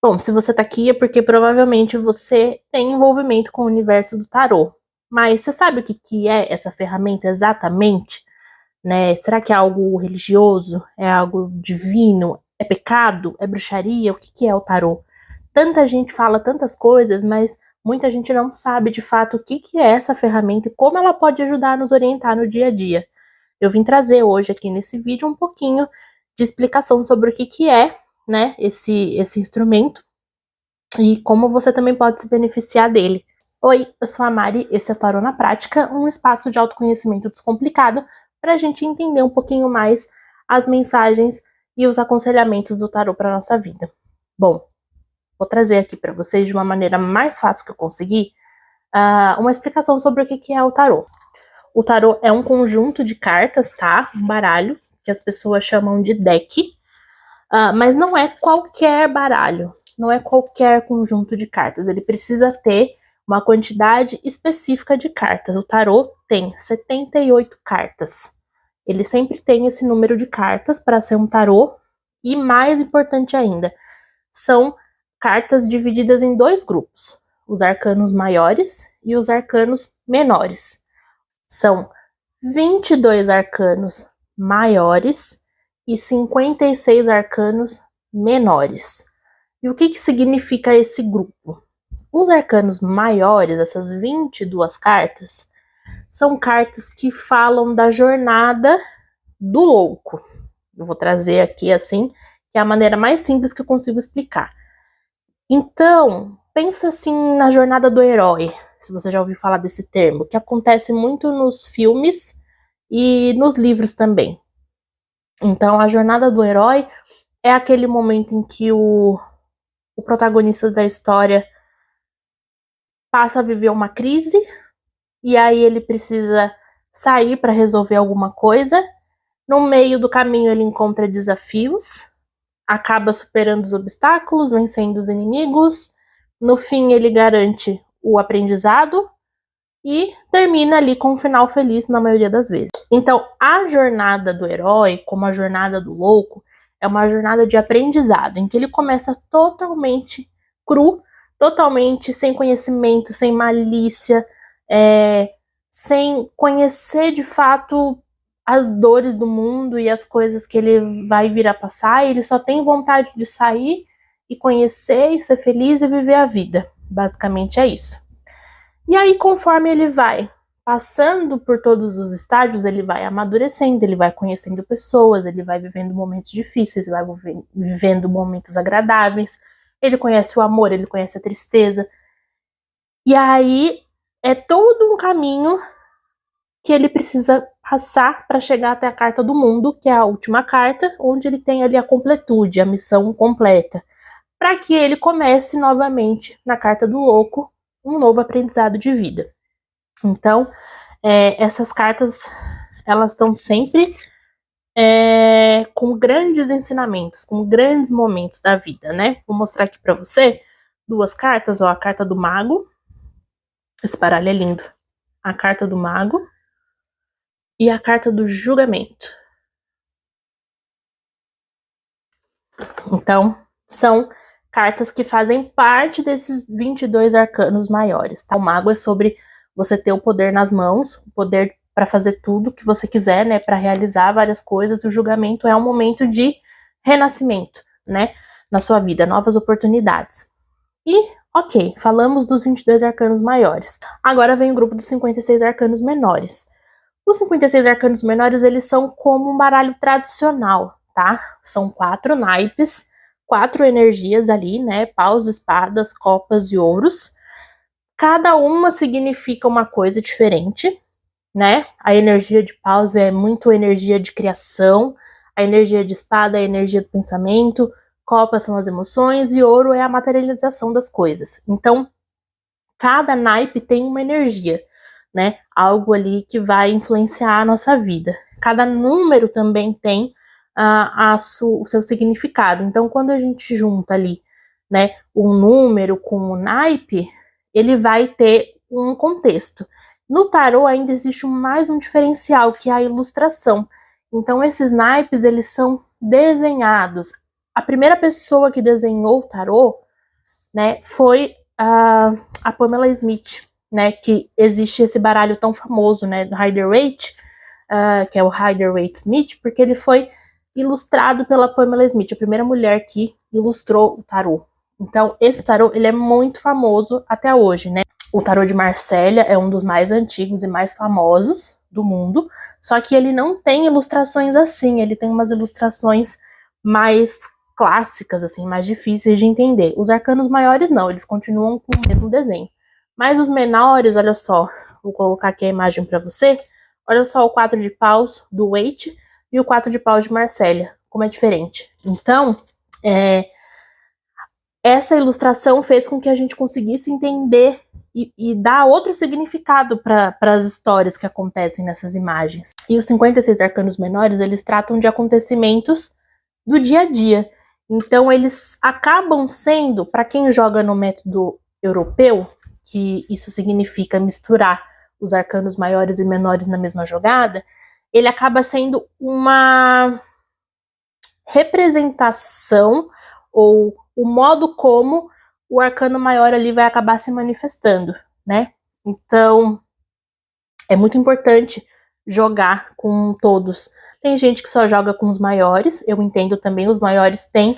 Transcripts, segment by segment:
Bom, se você tá aqui é porque provavelmente você tem envolvimento com o universo do tarô. Mas você sabe o que que é essa ferramenta exatamente? Né? Será que é algo religioso? É algo divino? É pecado? É bruxaria? O que que é o tarô? Tanta gente fala tantas coisas, mas muita gente não sabe de fato o que que é essa ferramenta e como ela pode ajudar a nos orientar no dia a dia. Eu vim trazer hoje aqui nesse vídeo um pouquinho de explicação sobre o que que é, né, esse instrumento e como você também pode se beneficiar dele. Oi, eu sou a Mari, esse é o Tarô na Prática, um espaço de autoconhecimento descomplicado para a gente entender um pouquinho mais as mensagens e os aconselhamentos do tarô para nossa vida. Bom, vou trazer aqui para vocês de uma maneira mais fácil que eu conseguir uma explicação sobre o que é o tarô. O tarô é um conjunto de cartas, tá? Um baralho, que as pessoas chamam de deck, mas não é qualquer baralho, não é qualquer conjunto de cartas. Ele precisa ter uma quantidade específica de cartas. O tarô tem 78 cartas. Ele sempre tem esse número de cartas para ser um tarô. E mais importante ainda, são cartas divididas em dois grupos: os arcanos maiores e os arcanos menores. São 22 arcanos maiores e 56 arcanos menores. E o que que significa esse grupo? Os arcanos maiores, essas 22 cartas, são cartas que falam da jornada do louco. Eu vou trazer aqui assim, que é a maneira mais simples que eu consigo explicar. Então, pensa assim na jornada do herói, se você já ouviu falar desse termo, que acontece muito nos filmes e nos livros também. Então, a jornada do herói é aquele momento em que o protagonista da história passa a viver uma crise e aí ele precisa sair para resolver alguma coisa. No meio do caminho ele encontra desafios, acaba superando os obstáculos, vencendo os inimigos. No fim ele garante o aprendizado e termina ali com um final feliz na maioria das vezes. Então, a jornada do herói, como a jornada do louco, é uma jornada de aprendizado, em que ele começa totalmente cru, totalmente sem conhecimento, sem malícia, sem conhecer de fato as dores do mundo e as coisas que ele vai vir a passar. Ele só tem vontade de sair e conhecer e ser feliz e viver a vida. Basicamente é isso. E aí, conforme ele vai passando por todos os estágios, ele vai amadurecendo, ele vai conhecendo pessoas, ele vai vivendo momentos difíceis, ele vai vivendo momentos agradáveis, ele conhece o amor, ele conhece a tristeza. E aí é todo um caminho que ele precisa passar para chegar até a carta do mundo, que é a última carta, onde ele tem ali a completude, a missão completa, para que ele comece novamente na carta do louco um novo aprendizado de vida. Então, essas cartas, elas estão sempre com grandes ensinamentos, com grandes momentos da vida, né? Vou mostrar aqui para você duas cartas, ó, a carta do mago, esse baralho é lindo, a carta do mago e a carta do julgamento. Então, são cartas que fazem parte desses 22 arcanos maiores, tá? O mago é sobre você ter o poder nas mãos, o poder para fazer tudo que você quiser, né, para realizar várias coisas. O julgamento é um momento de renascimento, né, na sua vida, novas oportunidades. E, ok, falamos dos 22 arcanos maiores. Agora vem o grupo dos 56 arcanos menores. Os 56 arcanos menores, eles são como um baralho tradicional, tá? São 4 naipes, 4 energias ali, né? Paus, espadas, copas e ouros. Cada uma significa uma coisa diferente, né? A energia de paus é muito energia de criação, a energia de espada é a energia do pensamento, copas são as emoções e ouro é a materialização das coisas. Então, cada naipe tem uma energia, né? Algo ali que vai influenciar a nossa vida. Cada número também tem o seu significado. Então, quando a gente junta ali, né, um número com o naipe, ele vai ter um contexto. No tarô ainda existe mais um diferencial, que é a ilustração. Então, esses naipes, eles são desenhados. A primeira pessoa que desenhou o tarô né, foi a Pamela Smith, né, que existe esse baralho tão famoso, né, do Rider-Waite, que é o Rider-Waite-Smith, porque ele foi ilustrado pela Pamela Smith, a primeira mulher que ilustrou o tarô. Então, esse tarô, ele é muito famoso até hoje, né? O tarô de Marsella é um dos mais antigos e mais famosos do mundo, só que ele não tem ilustrações assim, ele tem umas ilustrações mais clássicas, assim, mais difíceis de entender. Os arcanos maiores não, eles continuam com o mesmo desenho. Mas os menores, olha só, vou colocar aqui a imagem para você, olha só o 4 de paus do Waite e o 4 de paus de Marsella, como é diferente. Então, essa ilustração fez com que a gente conseguisse entender e dar outro significado para as histórias que acontecem nessas imagens. E os 56 arcanos menores, eles tratam de acontecimentos do dia a dia. Então, eles acabam sendo, para quem joga no método europeu, que isso significa misturar os arcanos maiores e menores na mesma jogada, ele acaba sendo uma representação ou o modo como o arcano maior ali vai acabar se manifestando, né? Então, é muito importante jogar com todos. Tem gente que só joga com os maiores, eu entendo também, os maiores têm,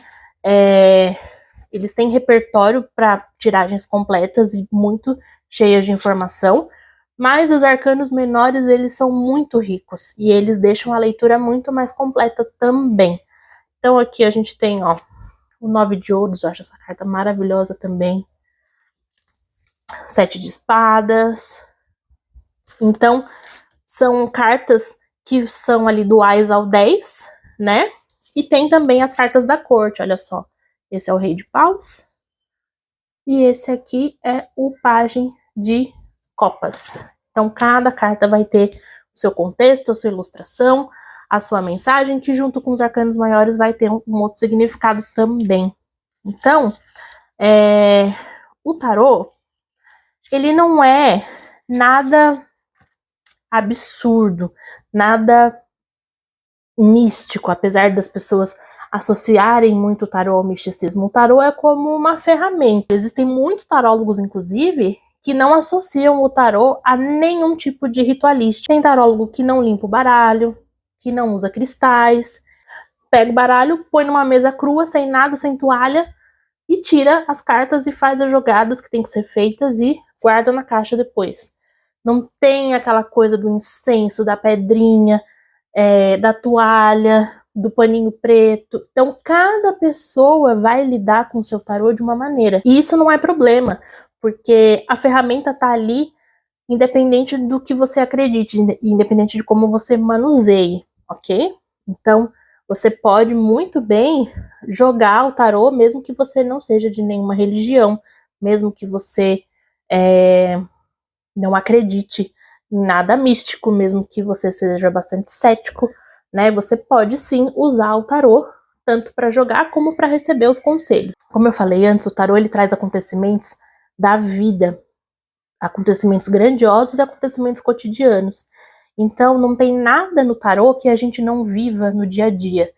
eles têm repertório para tiragens completas e muito cheias de informação, mas os arcanos menores, eles são muito ricos e eles deixam a leitura muito mais completa também. Então aqui a gente tem, ó, o 9 de ouros, eu acho essa carta maravilhosa também. 7 de espadas. Então, são cartas que são ali do Ás ao 10, né? E tem também as cartas da corte, olha só. Esse é o Rei de Paus. E esse aqui é o Pajem de Copas. Então, cada carta vai ter o seu contexto, a sua ilustração, a sua mensagem, que junto com os arcanos maiores vai ter um outro significado também. Então, o tarô, ele não é nada absurdo, nada místico, apesar das pessoas associarem muito o tarô ao misticismo. O tarô é como uma ferramenta. Existem muitos tarólogos, inclusive, que não associam o tarô a nenhum tipo de ritualística. Tem tarólogo que não limpa o baralho, que não usa cristais, pega o baralho, põe numa mesa crua, sem nada, sem toalha, e tira as cartas e faz as jogadas que tem que ser feitas e guarda na caixa depois. Não tem aquela coisa do incenso, da pedrinha, da toalha, do paninho preto. Então, cada pessoa vai lidar com o seu tarô de uma maneira. E isso não é problema, porque a ferramenta tá ali independente do que você acredite, independente de como você manuseie, ok? Então, você pode muito bem jogar o tarô, mesmo que você não seja de nenhuma religião, mesmo que você não acredite em nada místico, mesmo que você seja bastante cético, né? Você pode sim usar o tarô, tanto para jogar como para receber os conselhos. Como eu falei antes, o tarô ele traz acontecimentos da vida, acontecimentos grandiosos e acontecimentos cotidianos. Então, não tem nada no tarô que a gente não viva no dia a dia.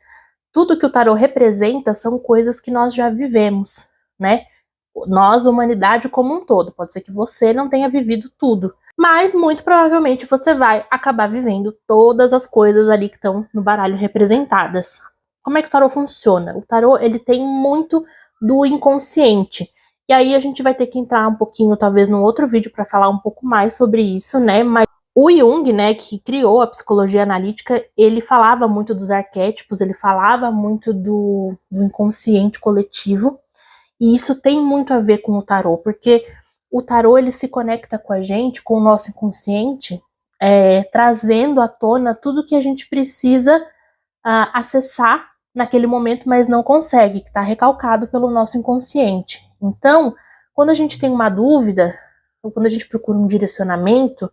Tudo que o tarô representa são coisas que nós já vivemos, né? Nós, humanidade como um todo. Pode ser que você não tenha vivido tudo, mas muito provavelmente você vai acabar vivendo todas as coisas ali que estão no baralho representadas. Como é que o tarô funciona? O tarô, ele tem muito do inconsciente. E aí a gente vai ter que entrar um pouquinho, talvez, num outro vídeo para falar um pouco mais sobre isso, né? Mas o Jung, né, que criou a psicologia analítica, ele falava muito dos arquétipos, ele falava muito do inconsciente coletivo. E isso tem muito a ver com o tarô, porque o tarô ele se conecta com a gente, com o nosso inconsciente, trazendo à tona tudo que a gente precisa acessar naquele momento, mas não consegue, que está recalcado pelo nosso inconsciente. Então, quando a gente tem uma dúvida, ou quando a gente procura um direcionamento,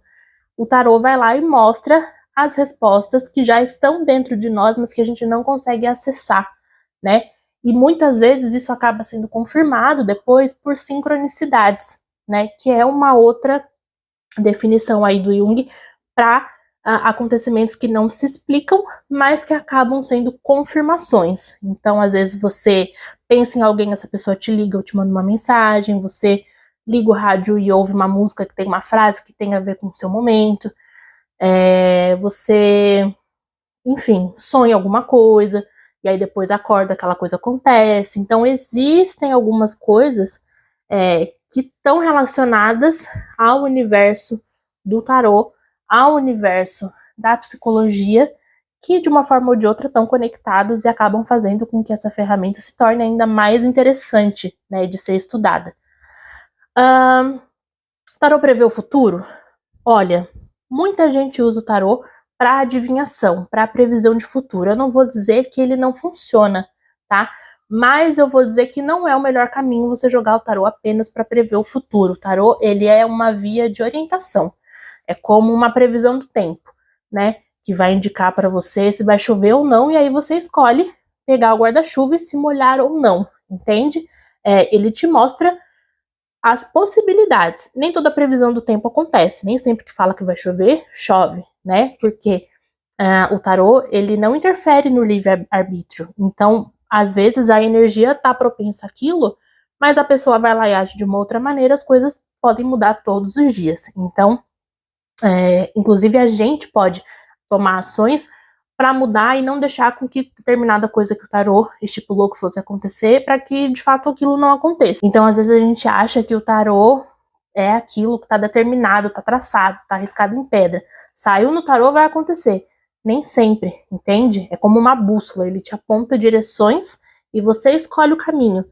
o tarô vai lá e mostra as respostas que já estão dentro de nós, mas que a gente não consegue acessar, né? E muitas vezes isso acaba sendo confirmado depois por sincronicidades, né? Que é uma outra definição aí do Jung para acontecimentos que não se explicam, mas que acabam sendo confirmações. Então, às vezes você pensa em alguém, essa pessoa te liga ou te manda uma mensagem, você liga o rádio e ouve uma música que tem uma frase que tem a ver com o seu momento, você, enfim, sonha alguma coisa, e aí depois acorda, aquela coisa acontece. Então, existem algumas coisas que estão relacionadas ao universo do tarô, ao universo da psicologia, que de uma forma ou de outra estão conectados e acabam fazendo com que essa ferramenta se torne ainda mais interessante, né, de ser estudada. Tarô prevê o futuro? Olha, muita gente usa o tarô para adivinhação, para previsão de futuro. Eu não vou dizer que ele não funciona, tá? Mas eu vou dizer que não é o melhor caminho você jogar o tarô apenas para prever o futuro. O tarô, ele é uma via de orientação. É como uma previsão do tempo, né? Que vai indicar para você se vai chover ou não, e aí você escolhe pegar o guarda-chuva e se molhar ou não, entende? Ele te mostra as possibilidades. Nem toda previsão do tempo acontece, nem sempre que fala que vai chover, chove, né? Porque o tarô, ele não interfere no livre-arbítrio. Então, às vezes, a energia tá propensa àquilo, mas a pessoa vai lá e age de uma outra maneira, as coisas podem mudar todos os dias. Então, inclusive, a gente pode tomar ações para mudar e não deixar com que determinada coisa que o tarô estipulou que fosse acontecer, para que de fato aquilo não aconteça. Então, às vezes a gente acha que o tarô é aquilo que está determinado, está traçado, está riscado em pedra. Saiu no tarô, vai acontecer. Nem sempre, entende? É como uma bússola, ele te aponta direções e você escolhe o caminho.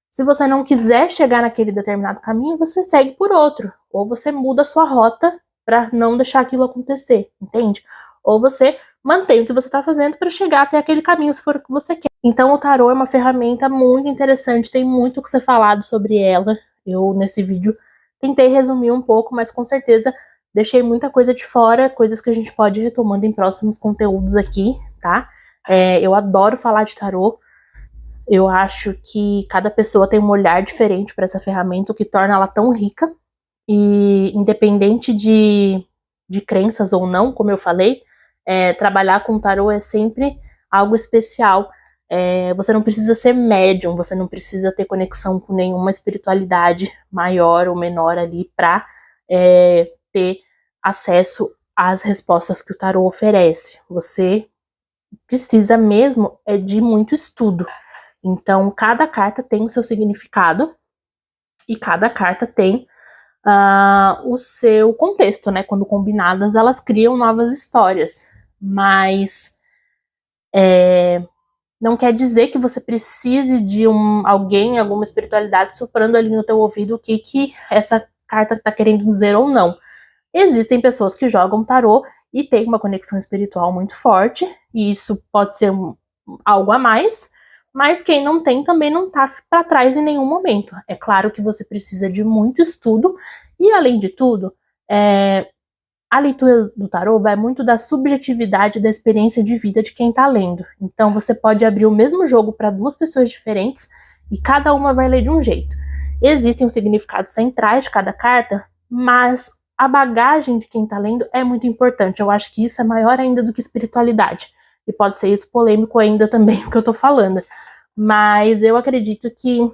Se você não quiser chegar naquele determinado caminho, você segue por outro, ou você muda a sua rota para não deixar aquilo acontecer, entende? Ou você mantém o que você está fazendo para chegar até aquele caminho, se for o que você quer. Então, o tarô é uma ferramenta muito interessante, tem muito o que ser falado sobre ela. Eu, nesse vídeo, tentei resumir um pouco, mas com certeza deixei muita coisa de fora, coisas que a gente pode ir retomando em próximos conteúdos aqui, tá? Eu adoro falar de tarô. Eu acho que cada pessoa tem um olhar diferente para essa ferramenta, o que torna ela tão rica. E independente de crenças ou não, como eu falei, trabalhar com tarô é sempre algo especial. Você não precisa ser médium, você não precisa ter conexão com nenhuma espiritualidade maior ou menor ali para ter acesso às respostas que o tarô oferece. Você precisa mesmo de muito estudo. Então, cada carta tem o seu significado e cada carta tem o seu contexto, né? Quando combinadas, elas criam novas histórias. Mas não quer dizer que você precise de alguém, alguma espiritualidade soprando ali no teu ouvido o que essa carta está querendo dizer ou não. Existem pessoas que jogam tarô e têm uma conexão espiritual muito forte, e isso pode ser algo a mais, mas quem não tem também não tá para trás em nenhum momento. É claro que você precisa de muito estudo, e além de tudo, a leitura do tarô vai muito da subjetividade da experiência de vida de quem tá lendo. Então você pode abrir o mesmo jogo para duas pessoas diferentes e cada uma vai ler de um jeito. Existem os significados centrais de cada carta, mas a bagagem de quem tá lendo é muito importante. Eu acho que isso é maior ainda do que espiritualidade. E pode ser isso polêmico ainda também, o que eu tô falando. Mas eu acredito que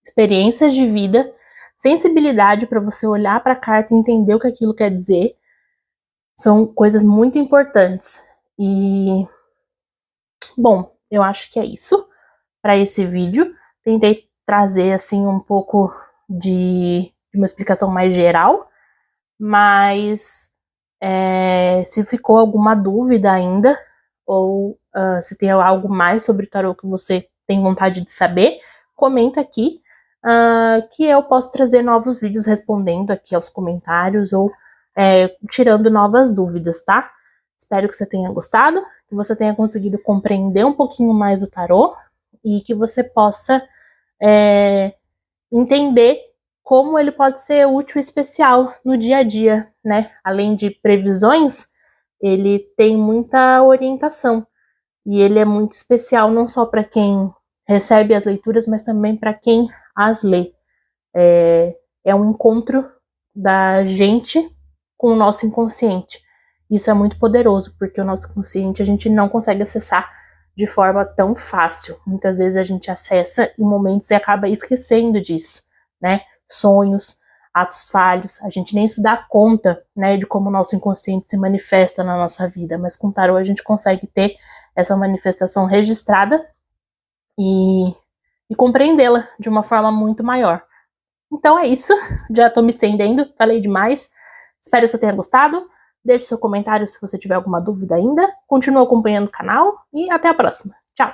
experiências de vida, sensibilidade para você olhar para a carta e entender o que aquilo quer dizer, são coisas muito importantes. E, bom, eu acho que é isso para esse vídeo. Tentei trazer, assim, um pouco de uma explicação mais geral, mas se ficou alguma dúvida ainda, ou se tem algo mais sobre o tarô que você tem vontade de saber, comenta aqui, que eu posso trazer novos vídeos respondendo aqui aos comentários ou tirando novas dúvidas, tá? Espero que você tenha gostado, que você tenha conseguido compreender um pouquinho mais o tarô e que você possa entender como ele pode ser útil e especial no dia a dia, né? Além de previsões, ele tem muita orientação e ele é muito especial não só para quem recebe as leituras, mas também para quem as lê. É um encontro da gente com o nosso inconsciente. Isso é muito poderoso, porque o nosso consciente a gente não consegue acessar de forma tão fácil. Muitas vezes a gente acessa em momentos e acaba esquecendo disso, né? Sonhos, atos falhos, a gente nem se dá conta, né, de como o nosso inconsciente se manifesta na nossa vida, mas com o tarô a gente consegue ter essa manifestação registrada e compreendê-la de uma forma muito maior. Então é isso, já tô me estendendo, falei demais, espero que você tenha gostado, deixe seu comentário se você tiver alguma dúvida ainda, continue acompanhando o canal e até a próxima. Tchau!